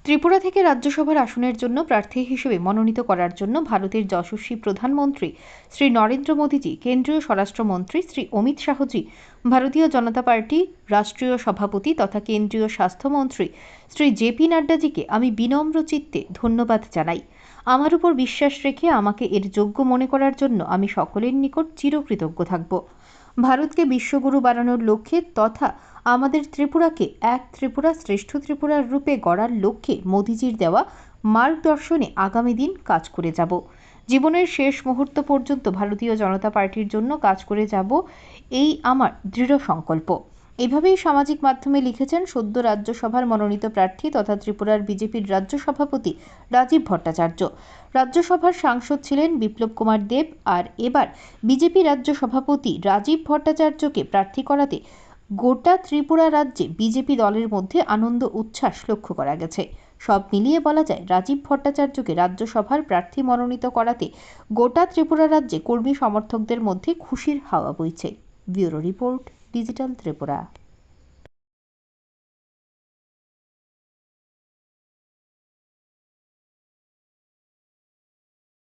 ত্রিপুরা থেকে রাজ্যসভার আসনের জন্য প্রার্থী হিসেবে মনোনীত করার জন্য ভারতের যশস্বী প্রধানমন্ত্রী শ্রী নরেন্দ্র মোদীজি, কেন্দ্রীয় স্বরাষ্ট্রমন্ত্রী শ্রী অমিত শাহজি, ভারতীয় জনতা পার্টি রাষ্ট্রীয় সভাপতি তথা কেন্দ্রীয় স্বাস্থ্যমন্ত্রী শ্রী জেপি নাড্ডাজিকে আমি বিনম্র চিত্তে ধন্যবাদ জানাই। আমার উপর বিশ্বাস রেখে আমাকে এর যোগ্য মনে করার জন্য আমি সকলের নিকট চিরকৃতজ্ঞ থাকব। ভারতকে বিশ্বগুরু বানানোর লক্ষ্যে তথা আমাদের ত্রিপুরাকে এক ত্রিপুরা শ্রেষ্ঠ ত্রিপুরার রূপে গড়ার লক্ষ্যে মোদিজির দেওয়া মার্গদর্শনে আগামী দিন কাজ করে যাব। জীবনের শেষ মুহূর্ত পর্যন্ত ভারতীয় জনতা পার্টির জন্য কাজ করে যাব, এই আমার দৃঢ় সংকল্প। এভাবেই সামাজিক মাধ্যমে লিখেছেন সদ্য রাজ্যসভার মনোনীত প্রার্থী তথা ত্রিপুরার বিজেপির রাজ্য সভাপতি রাজীব ভট্টাচার্য। রাজ্যসভার সাংসদ ছিলেন বিপ্লব কুমার দেব, আর এবার বিজেপি রাজ্য সভাপতি রাজীব ভট্টাচার্যকে প্রার্থী করাতে গোটা ত্রিপুরা রাজ্যে বিজেপি দলের মধ্যে আনন্দ উচ্ছ্বাস লক্ষ্য করা গেছে। সব মিলিয়ে বলা যায়, রাজীব ভট্টাচার্যকে রাজ্যসভার প্রার্থী মনোনীত করাতে গোটা ত্রিপুরা রাজ্যে কর্মী সমর্থকদের মধ্যে খুশির হাওয়া বইছে। Bureau report, digital Tripura.